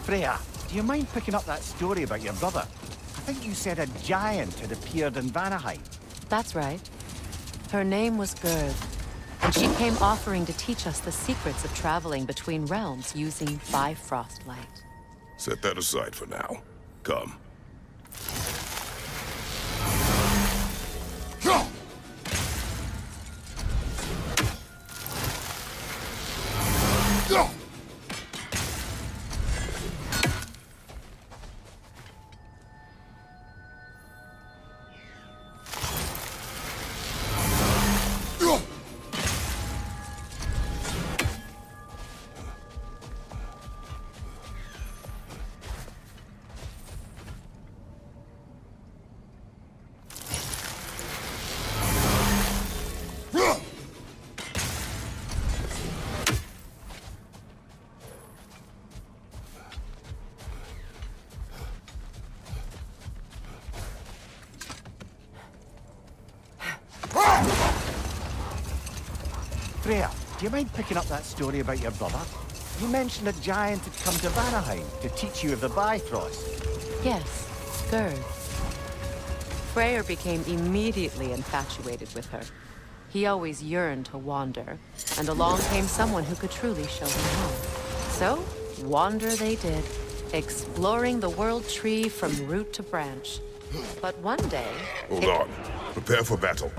Freya, do you mind picking up that story about your brother? I think you said a giant had appeared in Vanaheim. That's right. Her name was Gerd, and she came offering to teach us the secrets of traveling between realms using Bifrost light. Set that aside for now. Come. Freya, do you mind picking up that story about your brother? You mentioned a giant had come to Vanaheim to teach you of the Bifrost. Yes, Gerd. Freyr became immediately infatuated with her. He always yearned to wander, and along came someone who could truly show him home. So, wander they did, exploring the world tree from root to branch. But one day... Hold on. Prepare for battle.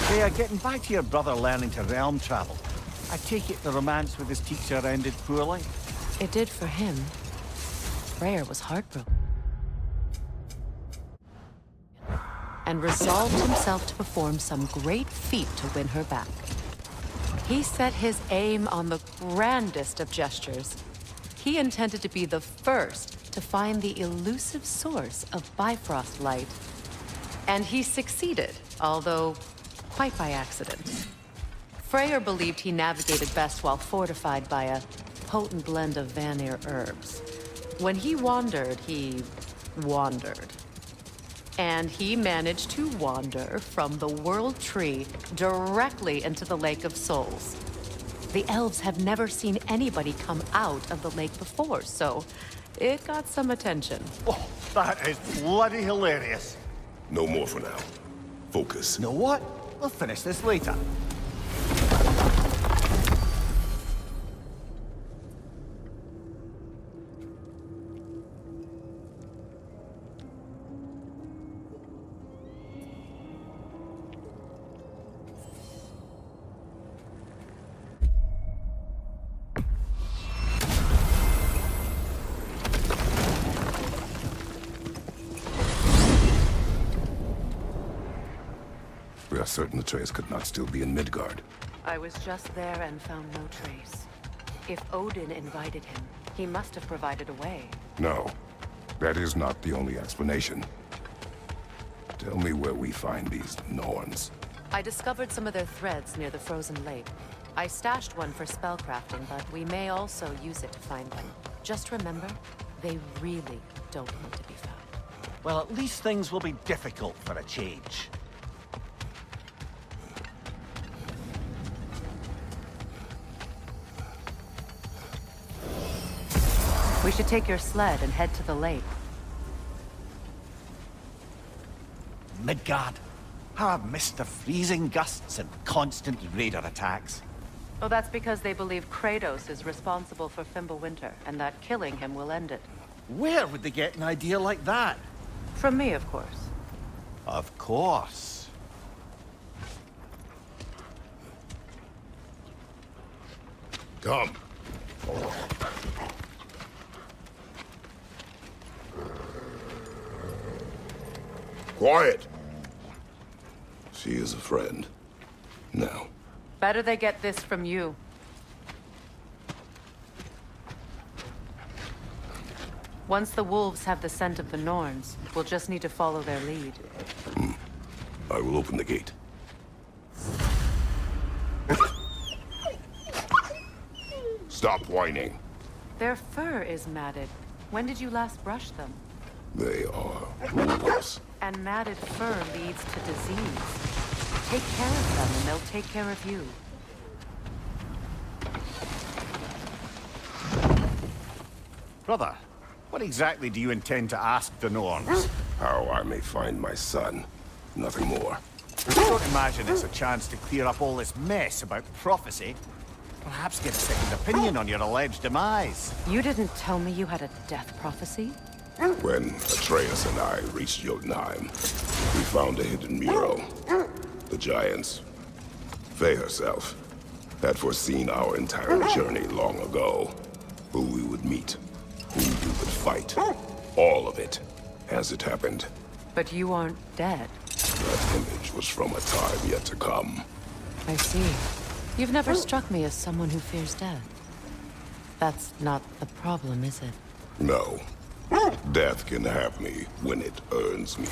Freya, getting back to your brother learning to realm travel. I take it the romance with his teacher ended poorly? It did for him. Freyr was heartbroken and resolved himself to perform some great feat to win her back. He set his aim on the grandest of gestures. He intended to be the first to find the elusive source of Bifrost light. And he succeeded, although quite by accident. Freyr believed he navigated best while fortified by a potent blend of Vanir herbs. When he wandered, he wandered. And he managed to wander from the World Tree directly into the Lake of Souls. The elves have never seen anybody come out of the lake before, so it got some attention. Oh, that is bloody hilarious. No more for now. Focus. You know what? We'll finish this later. We are certain Atreus could not still be in Midgard. I was just there and found no trace. If Odin invited him, he must have provided a way. No, that is not the only explanation. Tell me where we find these Norns. I discovered some of their threads near the frozen lake. I stashed one for spellcrafting, but we may also use it to find them. Just remember, they really don't want to be found. Well, at least things will be difficult for a change. We should take your sled and head to the lake. Midgard. How I've missed the freezing gusts and constant raider attacks. Oh, that's because they believe Kratos is responsible for Fimbulwinter, and that killing him will end it. Where would they get an idea like that? From me, of course. Of course. Come. Quiet. She is a friend. Now. Better they get this from you. Once the wolves have the scent of the Norns, we'll just need to follow their lead. I will open the gate. Stop whining. Their fur is matted. When did you last brush them? They are wolves. And matted fur leads to disease. Take care of them and they'll take care of you. Brother, what exactly do you intend to ask the Norns? How I may find my son. Nothing more. I don't imagine it's a chance to clear up all this mess about prophecy. Perhaps get a second opinion on your alleged demise. You didn't tell me you had a death prophecy? When Atreus and I reached Jotunheim, we found a hidden mural. The giants, Faye herself, had foreseen our entire journey long ago. Who we would meet, who we would fight. All of it, as it happened. But you aren't dead. That image was from a time yet to come. I see. You've never struck me as someone who fears death. That's not the problem, is it? No. Death can have me when it earns me.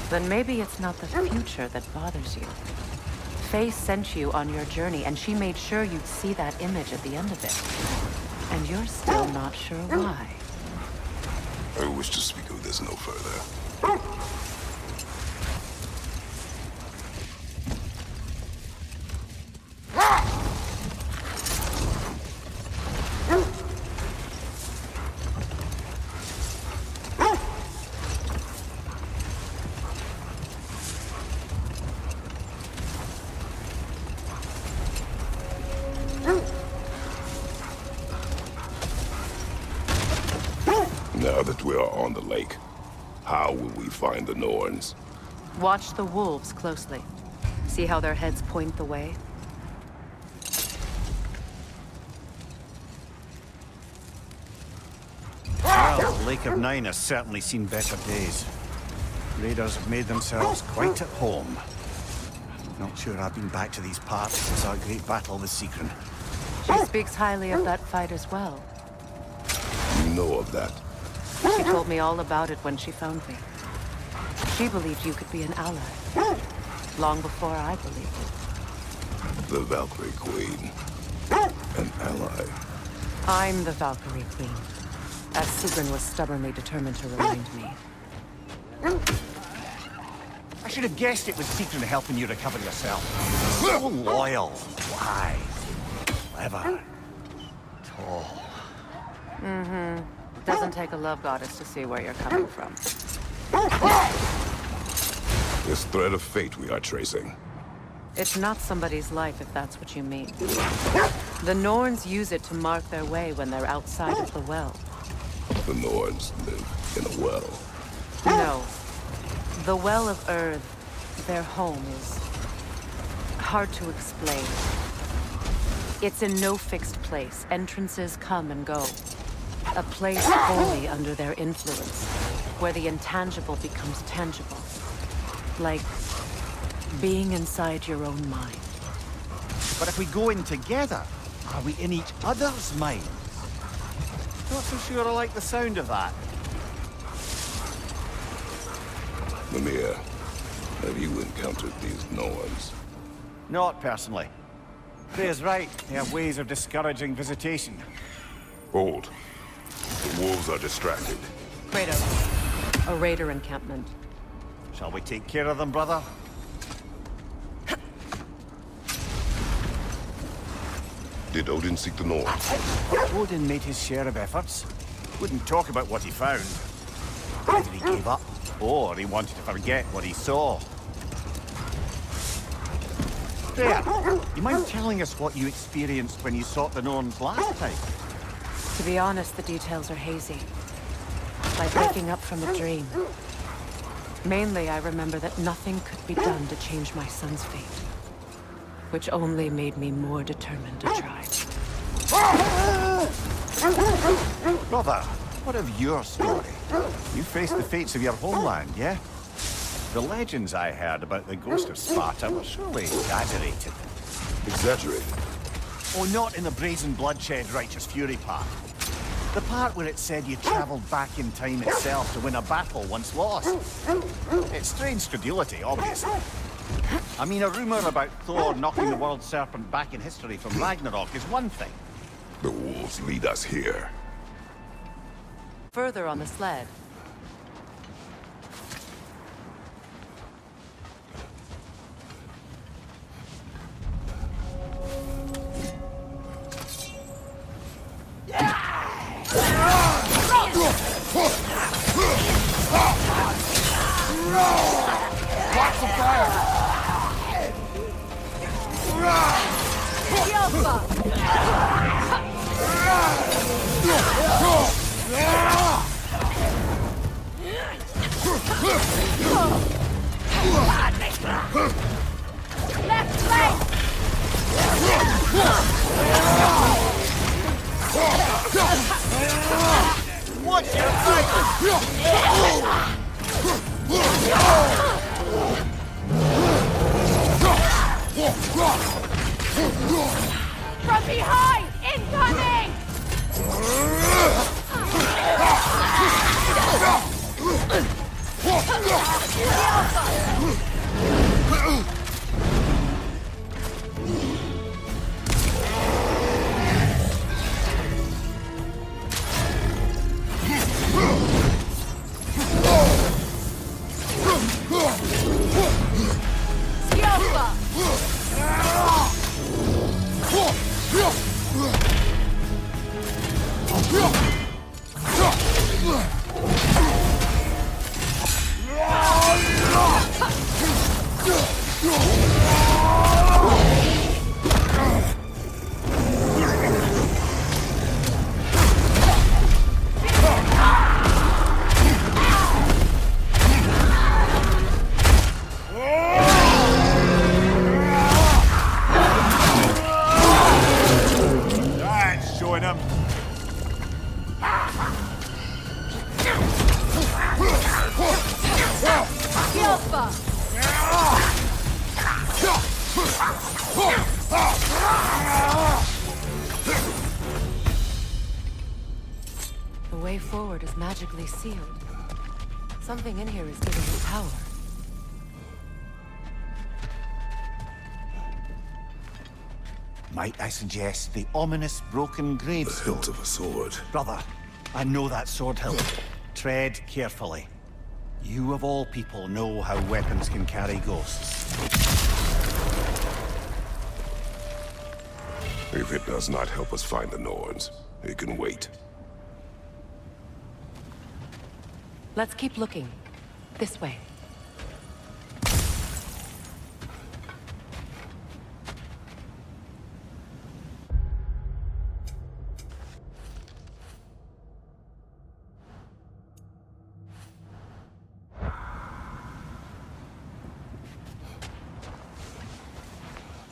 Then maybe it's not the future that bothers you. Faye sent you on your journey, and she made sure you'd see that image at the end of it. And you're still not sure why. I wish to speak of this no further. Now that we are on the lake, how will we find the Norns? Watch the wolves closely. See how their heads point the way? Well, the Lake of Nine has certainly seen better days. Raiders have made themselves quite at home. Not sure I've been back to these parts since our great battle with Seacren. She speaks highly of that fight as well. You know of that? She told me all about it when she found me. She believed you could be an ally. Long before I believed it. The Valkyrie Queen. An ally. I'm the Valkyrie Queen, as Sigrun was stubbornly determined to remind me. I should have guessed it was Seacren helping you recover yourself. So loyal, wise, clever, tall. Doesn't take a love goddess to see where you're coming from. This thread of fate we are tracing. It's not somebody's life, if that's what you mean. The Norns use it to mark their way when they're outside of the well. The Norns live in a well. No. The Well of Earth, their home, is hard to explain. It's in no fixed place. Entrances come and go. A place wholly under their influence, where the intangible becomes tangible. Like being inside your own mind. But if we go in together, are we in each other's minds? Not so sure I like the sound of that. Mimir, have you encountered these Norns? Not personally. Freya's right. They have ways of discouraging visitation. Hold. The wolves are distracted. Kratos. A raider encampment. Shall we take care of them, brother? Did Odin seek the Norns? Odin made his share of efforts. Wouldn't talk about what he found. Either he gave up, or he wanted to forget what he saw. Freya, you mind telling us what you experienced when you sought the Norns last time? To be honest, the details are hazy. Like waking up from a dream. Mainly, I remember that nothing could be done to change my son's fate. Which only made me more determined to try. Brother, what of your story? You faced the fates of your homeland, yeah? The legends I heard about the ghost of Sparta were surely exaggerated. Exaggerated? Oh, not in the brazen bloodshed righteous fury part. The part where it said you travelled back in time itself to win a battle once lost. It's strange credulity, obviously. I mean, a rumour about Thor knocking the world serpent back in history from Ragnarok is one thing. The wolves lead us here. Further on the sled. Watch the fire! Left flank! Watch your fire! From behind! Incoming! The way forward is magically sealed. Something in here is giving me power. Might I suggest the ominous broken The gravestone? hilt of a sword. Brother, I know that sword hilt. Tread carefully. You of all people know how weapons can carry ghosts. If it does not help us find the Norns, it can wait. Let's keep looking. This way.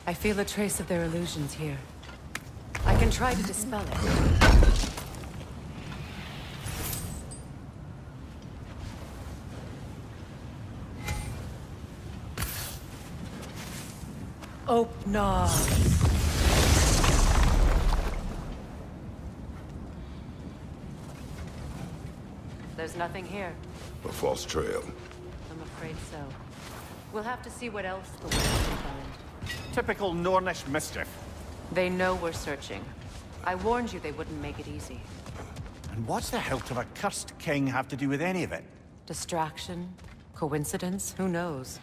I feel a trace of their illusions here. I can try to dispel it. Oh, no. There's nothing here. A false trail. I'm afraid so. We'll have to see what else the world can find. Typical Nornish mischief. They know we're searching. I warned you they wouldn't make it easy. And what's the hilt of a cursed king have to do with any of it? Distraction? Coincidence? Who knows?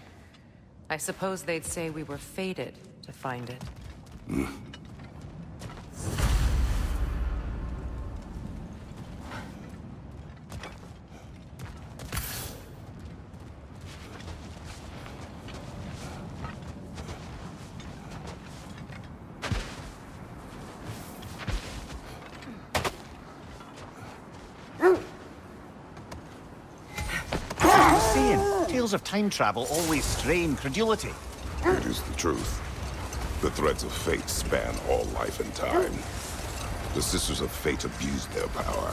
I suppose they'd say we were fated to find it. tales of time travel always strain credulity. It is the truth. The threads of fate span all life and time. The Sisters of Fate abused their power.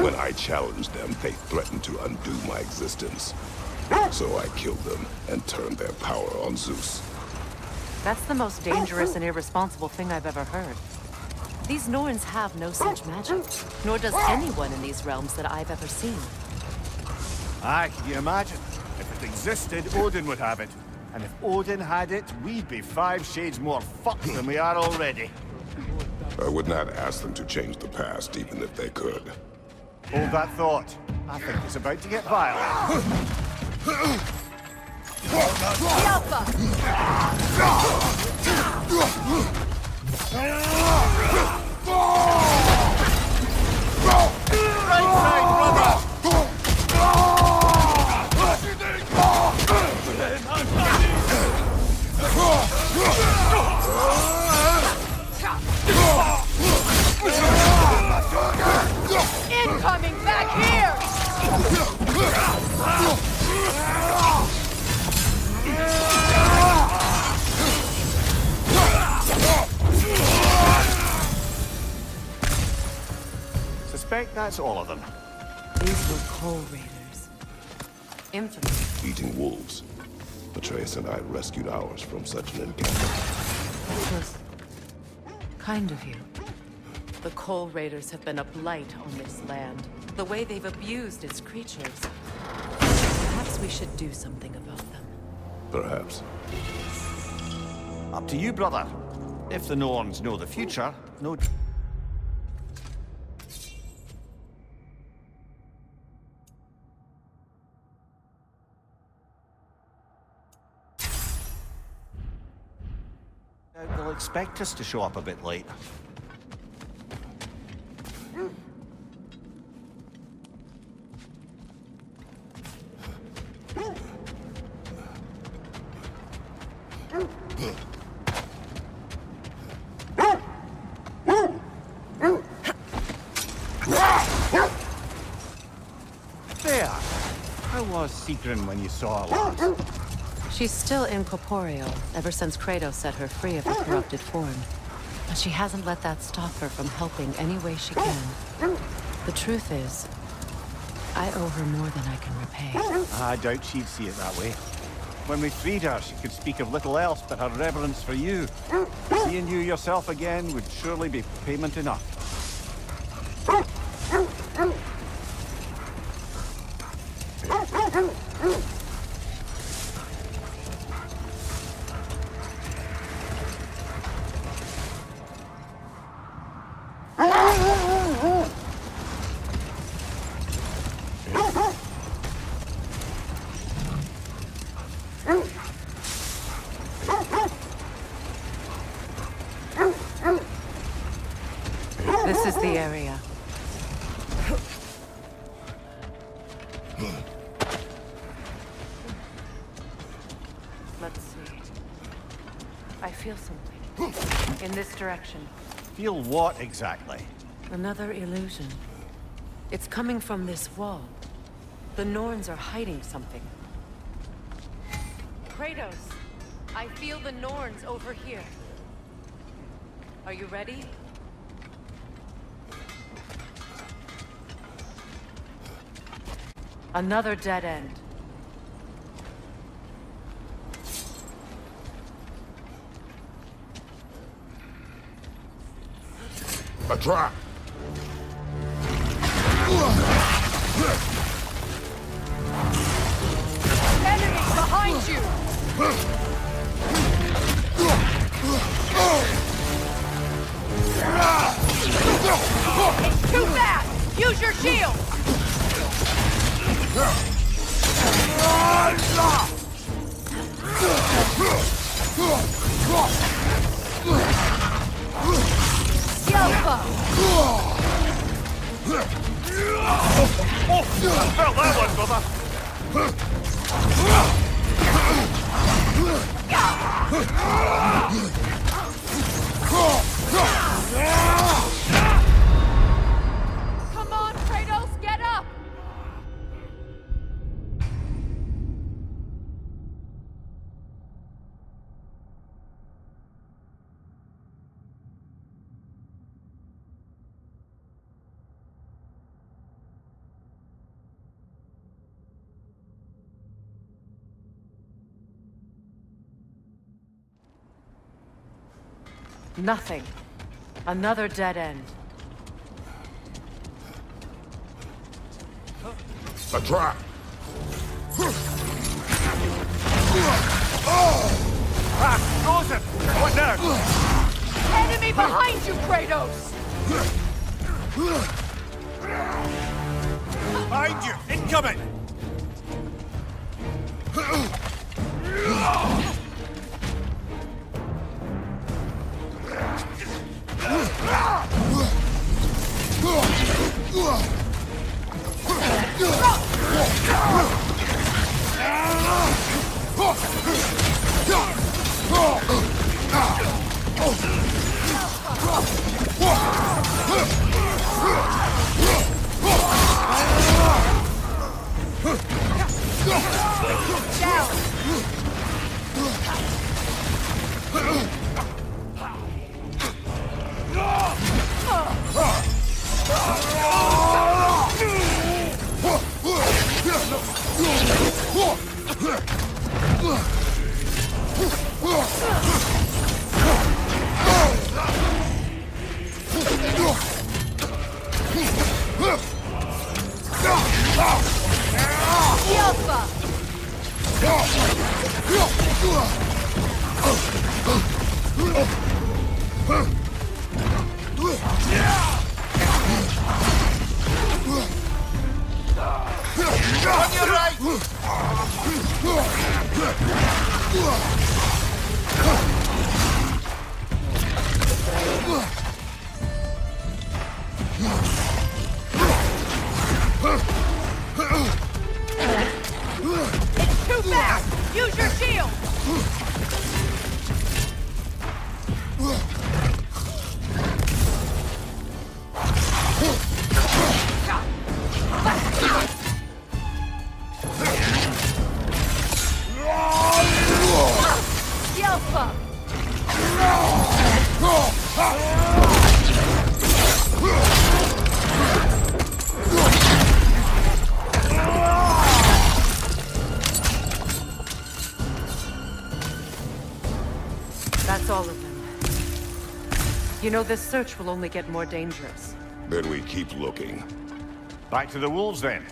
When I challenged them, they threatened to undo my existence. So I killed them and turned their power on Zeus. That's the most dangerous and irresponsible thing I've ever heard. These Norns have no such magic, nor does anyone in these realms that I've ever seen. Aye, can you imagine? If it existed, Odin would have it. And if Odin had it, we'd be 5 shades more fucked than we are already. I would not ask them to change the past, even if they could. Hold that thought. I think it's about to get violent. Alpha! Right side, brother! Incoming back here! Suspect that's all of them. These were Coal Raiders. Infamous. Eating wolves. Atreus and I rescued ours from such an encounter. That was kind of you. The Coal Raiders have been a blight on this land. The way they've abused its creatures. Perhaps we should do something about them. Perhaps. Up to you, brother. If the Norns know the future, no... They'll expect us to show up a bit late. There. How was Sigrun when you saw her last? She's still incorporeal, ever since Kratos set her free of her corrupted form. But she hasn't let that stop her from helping any way she can. The truth is, I owe her more than I can repay. I doubt she'd see it that way. When we freed her, she could speak of little else but her reverence for you. Seeing you yourself again would surely be payment enough. This is the area. Let's see. I feel something. In this direction. Feel what exactly? Another illusion. It's coming from this wall. The Norns are hiding something. Kratos, I feel the Norns over here. Are you ready? Another dead end. A trap! Enemies behind you! It's too fast! Use your shield! Alpha! Felt that one, brother! Come on, Kratos, get up! Nothing. Another dead end. A trap! Frozen! What now? Enemy behind you, Kratos! Behind you! Incoming! Too fast! Use your shield! Yelpa! That's all of them. You know, this search will only get more dangerous. Then we keep looking. Back to the wolves, then.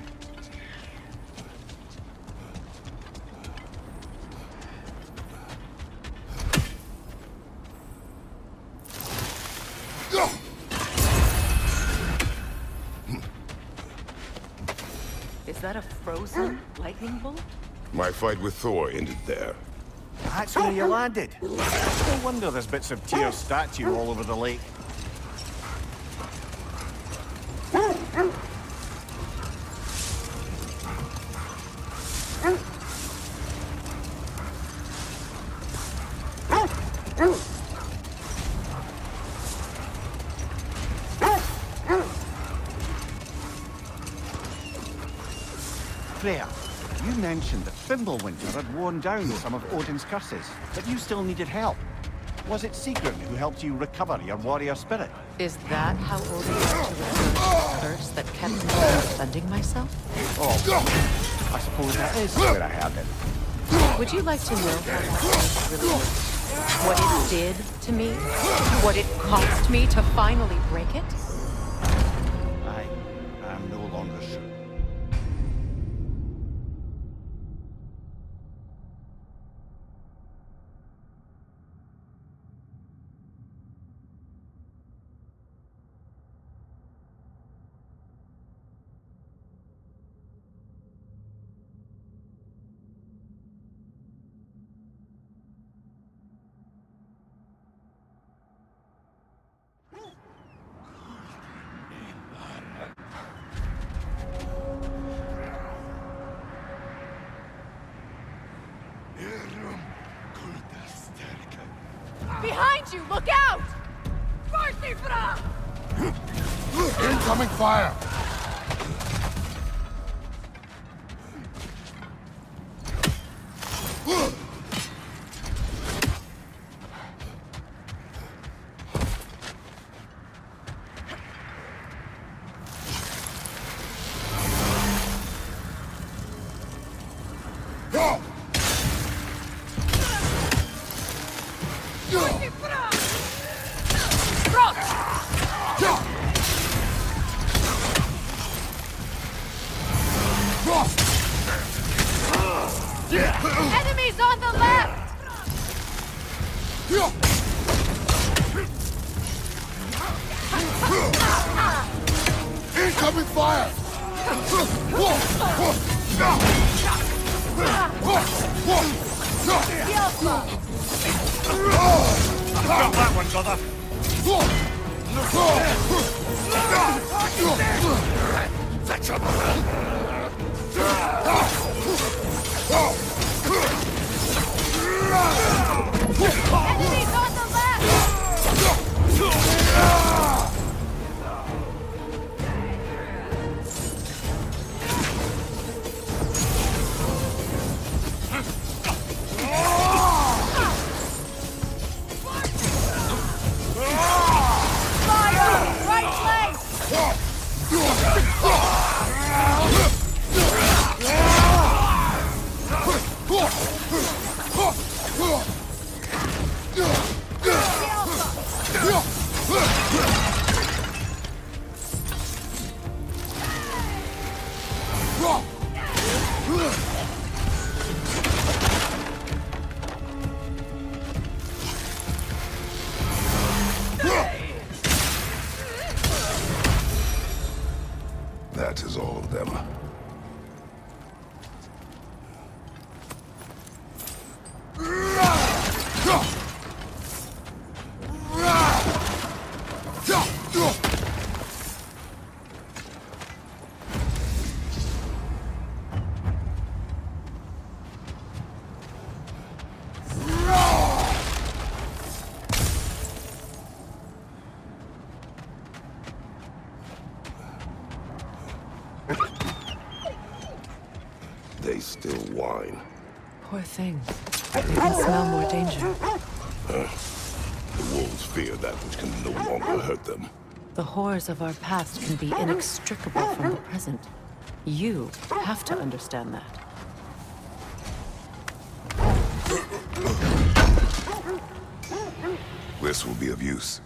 Is that a frozen lightning bolt? My fight with Thor ended there. That's where you landed. No wonder there's bits of Tyr's statue all over the lake. Freya, you mentioned that Fimbulwinter had worn down some of Odin's curses, but you still needed help. Was it Sigurd who helped you recover your warrior spirit? Is that how Odin got to return the curse that kept me from defending myself? Oh, I suppose that is where I heard it. Would you like to know how that curse really worked? What it did to me? What it cost me to finally break it? I am no longer sure. Behind you! Look out! Incoming fire! Enemies on the left! Incoming fire! Got that one, brother. Fetch up! Enemies on the left! Fire! Right flank! That is all of them. They still whine. Poor thing. They can smell more danger. The wolves fear that which can no longer hurt them. The horrors of our past can be inextricable from the present. You have to understand that. This will be of use.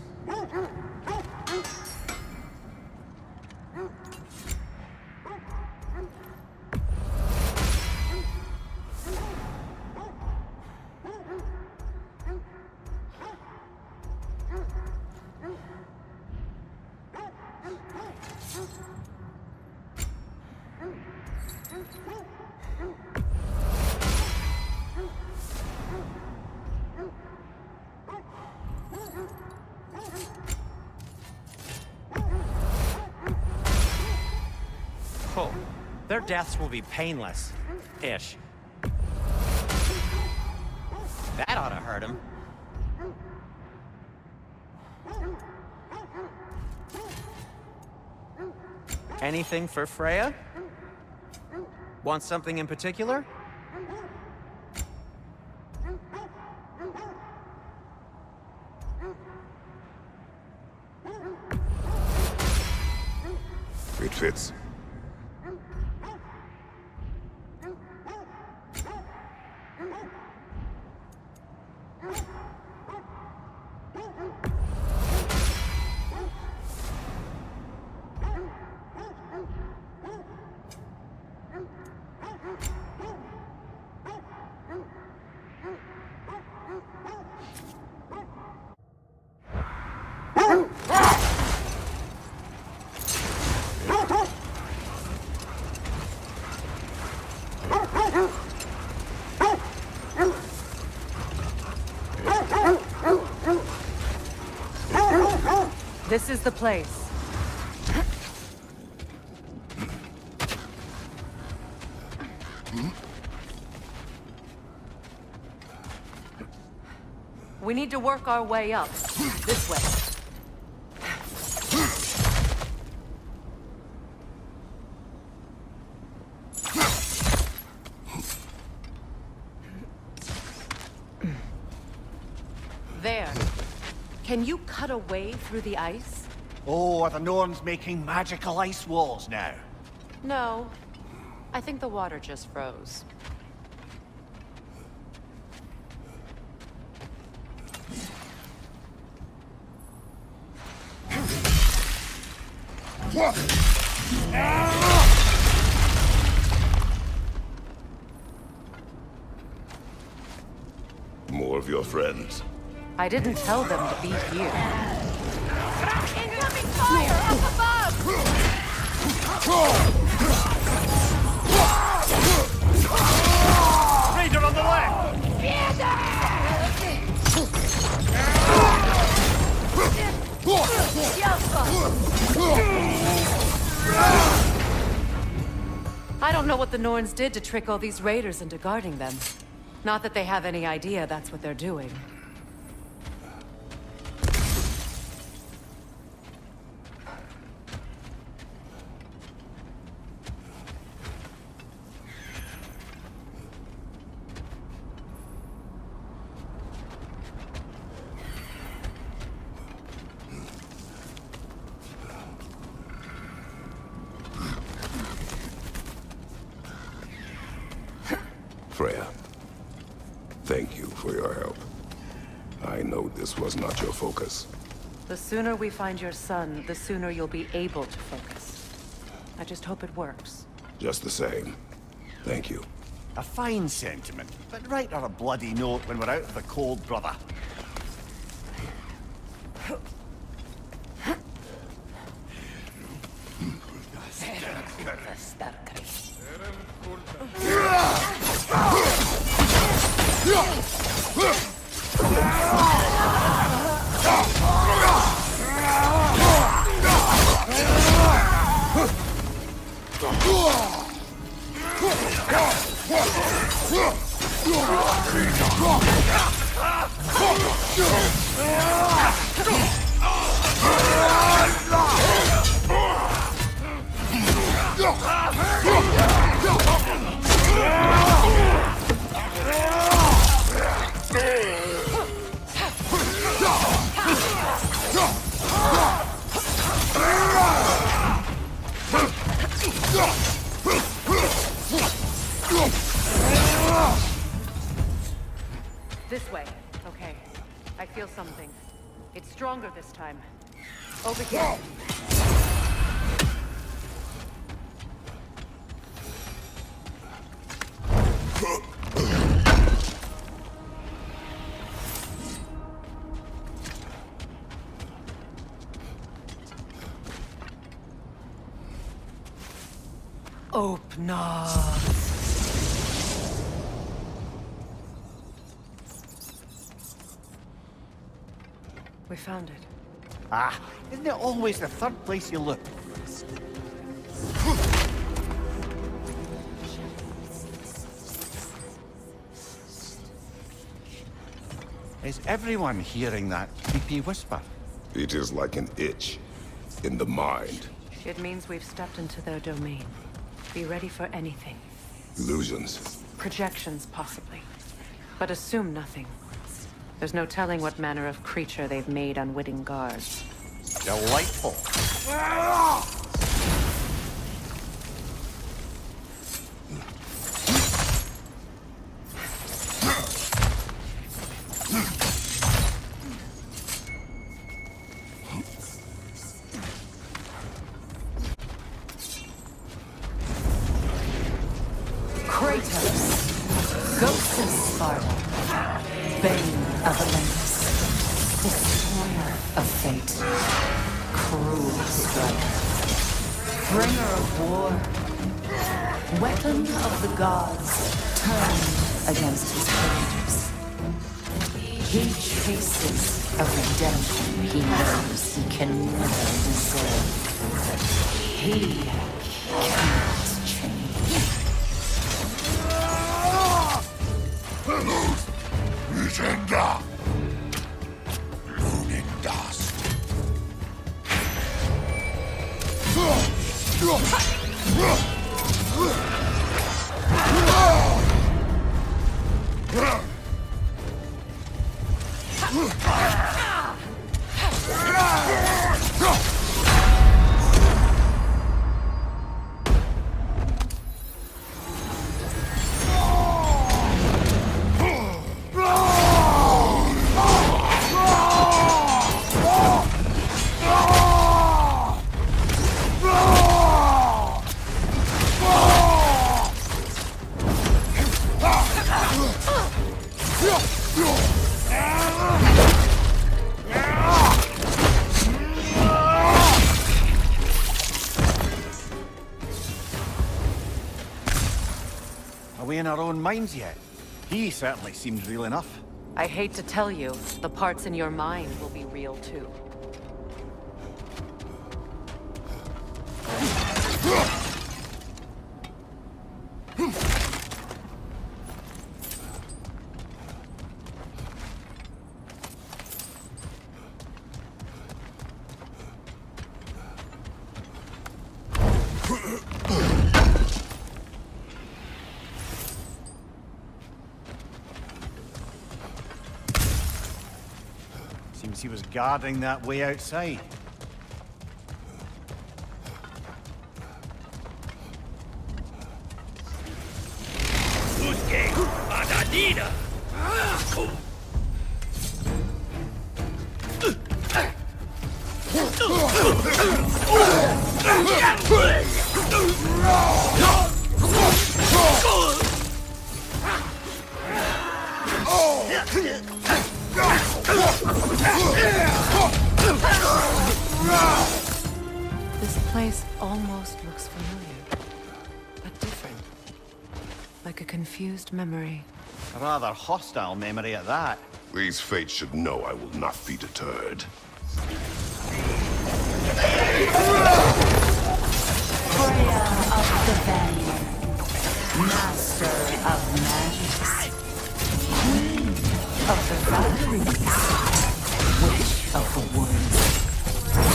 Oh, their deaths will be painless-ish. That ought to hurt him. Anything for Freya? Want something in particular? It fits. This is the place. We need to work our way up. This way. There. Can you cut a way through the ice? Oh, are the Norns making magical ice walls now? No. I think the water just froze. of your friends? I didn't tell them to be here. Incoming fire up above! Raider on the left! I don't know what the Norns did to trick all these raiders into guarding them. Not that they have any idea that's what they're doing. Freya, thank you for your help. I know this was not your focus. The sooner we find your son, the sooner you'll be able to focus. I just hope it works. Just the same, thank you. A fine sentiment, but write her a bloody note when we're out of the cold, brother. This way. Okay. I feel something. It's stronger this time. Over here. Open up. We found it. Ah, isn't it always the third place you look? Is everyone hearing that creepy whisper? It is like an itch in the mind. It means we've stepped into their domain. Be ready for anything. Illusions. Projections, possibly. But assume nothing. There's no telling what manner of creature they've made unwitting guards. Delightful. Kratos, ghost of Sparta, bane of Olympus, destroyer of fate, cruel striker, bringer of war, weapon of the gods, turned against his creators. He chases a redemption he knows he can never deserve. He cannot change. Legenda! Rune dust. Are we in our own minds yet? He certainly seems real enough. I hate to tell you, the parts in your mind will be real too. Seems he was guarding that way outside. This place almost looks familiar, but different. Like a confused memory. A rather hostile memory at that. These fates should know I will not be deterred. Freya of the Fenrir, master of magics, queen of the Valkyries, witch of the woods,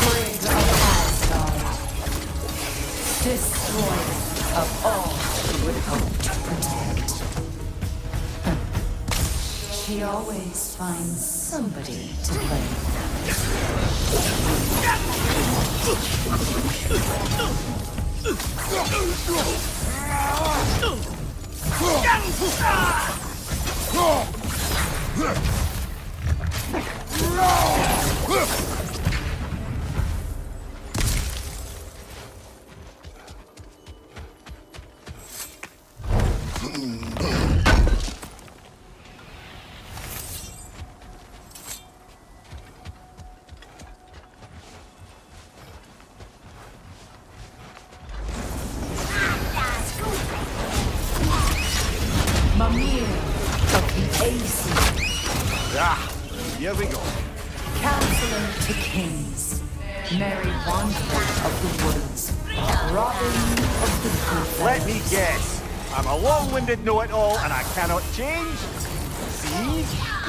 brig of Asgard, destroyer of all she would hope to protect. She always finds somebody to blame. Mimir of the Ace, Ah, here we go. counselor to kings, merry wanderer of the woods, robin of the good. Let me guess. I'm a long-winded know-it-all and I cannot change? See?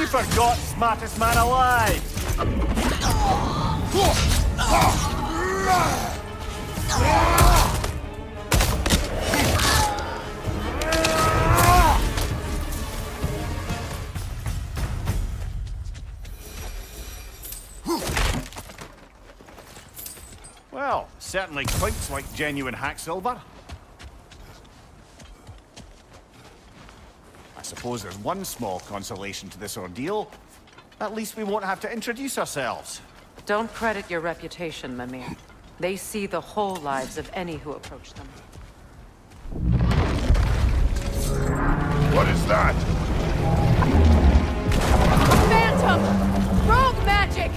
You forgot smartest man alive! Well, certainly clinks like genuine hack silver. I suppose there's one small consolation to this ordeal. At least we won't have to introduce ourselves. Don't credit your reputation, Mimir. They see the whole lives of any who approach them. What is that? Phantom! Rogue magic!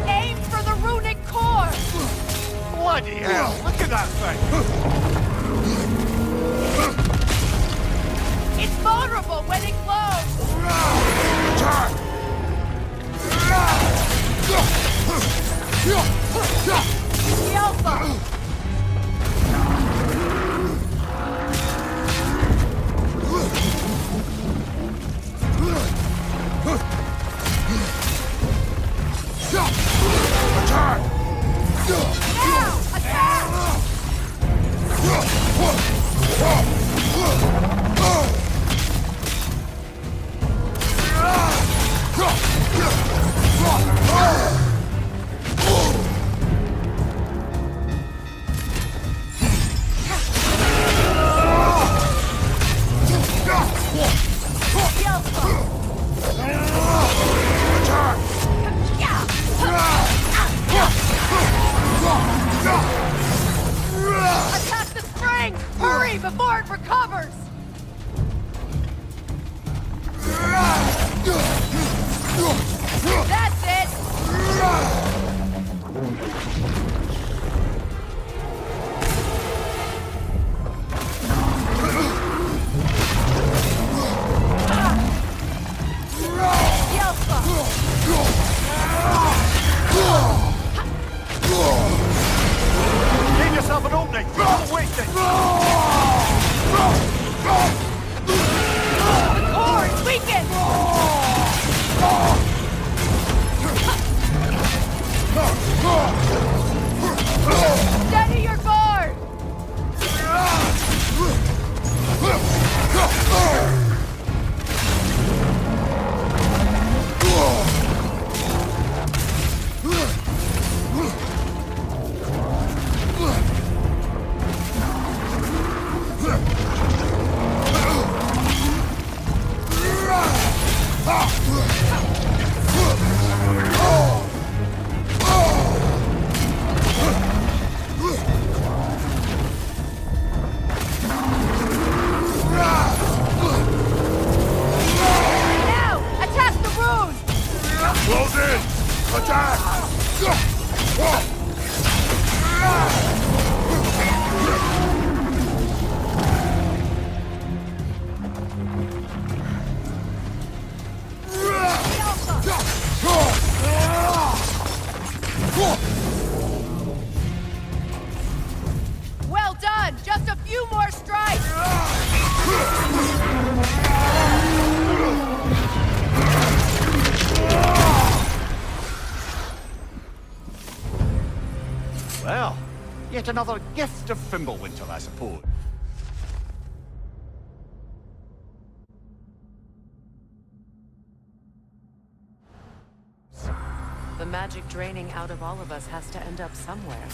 Aim for the runic core! Bloody hell, look at that thing! It's vulnerable when it glows! The Alpha! Now! Attack! Attack the spring! Hurry before it recovers! That's it! Just another gift of Fimbulwinter, I suppose. The magic draining out of all of us has to end up somewhere.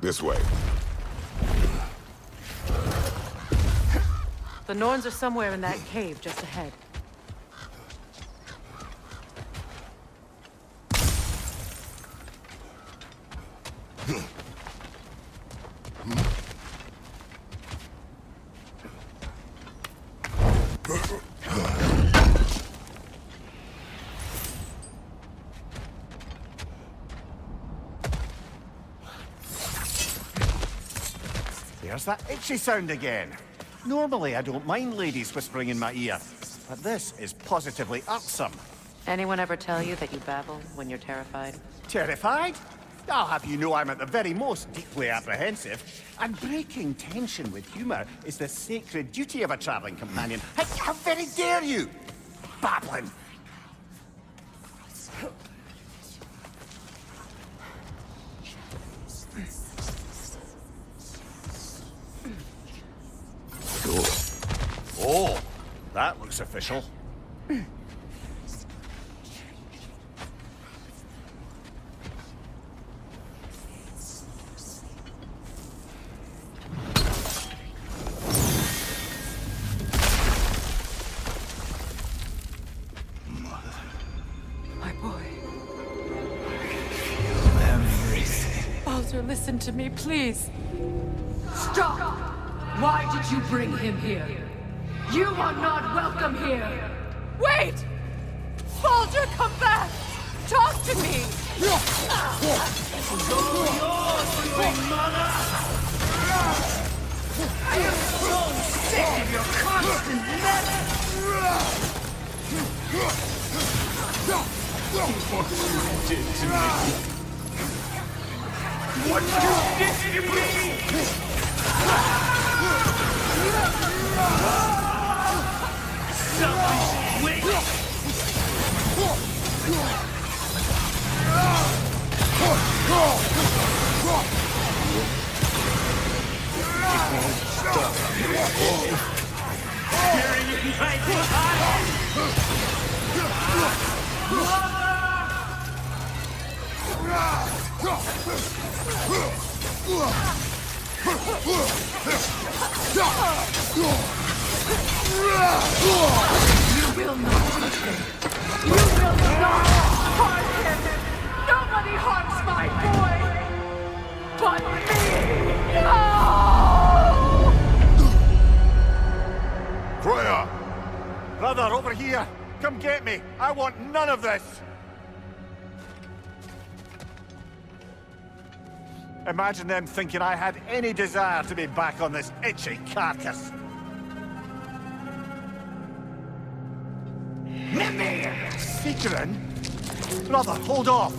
This way. The Norns are somewhere in that cave just ahead. There's that itchy sound again. Normally I don't mind ladies whispering in my ear, but this is positively irksome. Anyone ever tell you that you babble when you're terrified? Terrified? I'll have you know I'm at the very most deeply apprehensive, and breaking tension with humour is the sacred duty of a travelling companion. How very dare you! Babbling! Oh, that looks official. My boy. Baldur, listen to me, please. Stop! Why did you bring him here? You are not welcome here! Wait! Baldur, come back! Talk to me! I am so sick of your constant mess! What you did to me! What you did to me! Somebody's waiting! Hearing it right behind! You will not touch him! You will not harm him! Nobody harms my boy! But me! No! Freya! Brother, over here! Come get me! I want none of this! Imagine them thinking I had any desire to be back on this itchy carcass. Mimir! Secret? Brother, hold off!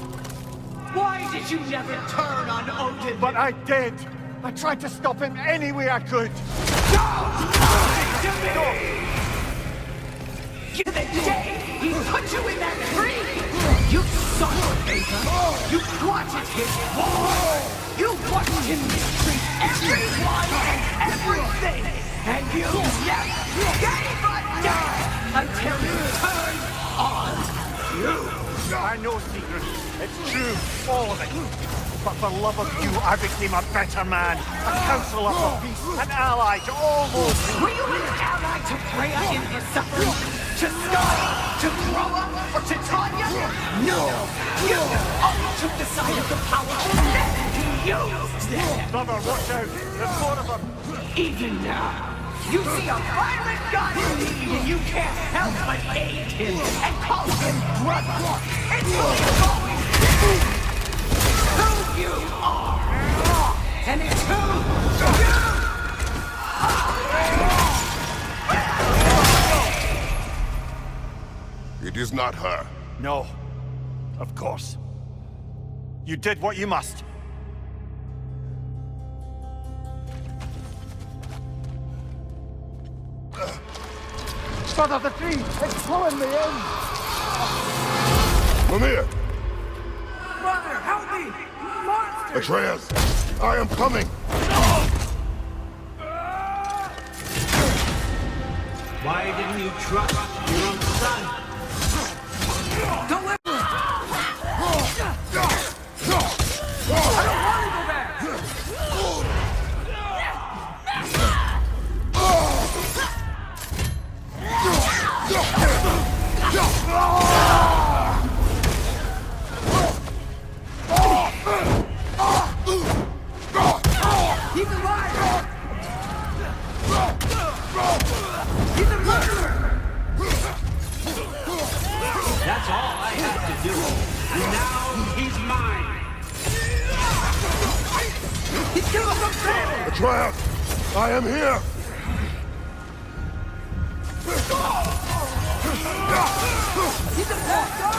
Why did you never turn on Odin? But I did! I tried to stop him any way I could! Don't lie to me! The day he put you in that tree! You saw your neighbor! You wanted his war! You watched him mistreat everyone and everything! And you never gave a damn until you turned on you! I know, Secret. It's true, all of it. But for love of you, I became a better man. A counselor for peace, an ally to all those who... Were you an ally to Freya in her suffering? To start? To grow up? Or to Tanya? No! You always took the side of the power, and then you used it! Brother, watch out! There's more of them! Even now, you see a violent god in need, and you can't help but hate him and call him brother. It's who you've always been. Who you are. And it's who you are. It is not her. No. Of course. You did what you must. Brother, the tree! It's pulling me in! Mimir! Brother, help me! Monster! Atreus! I am coming! Why didn't you trust your own son? Don't let me! I don't want to go back! He's alive! He's a murderer! That's all I have to do. And now he's mine. He's killing some family! Atreus! I am here! He's a bad dog!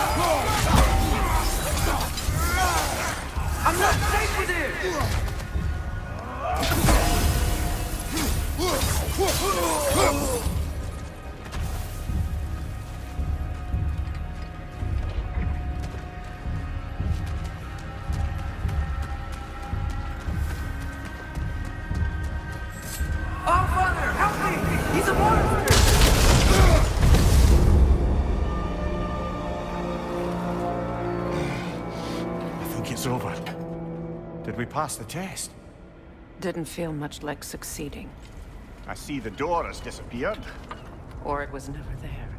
I'm not safe with him! Oh, Father, help me! He's a monster! I think it's over. Did we pass the test? Didn't feel much like succeeding. I see the door has disappeared. Or it was never there.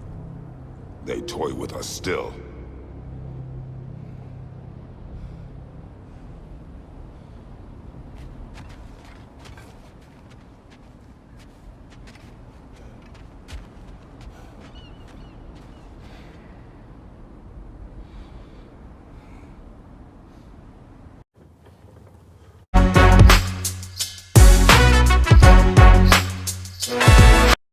They toy with us still.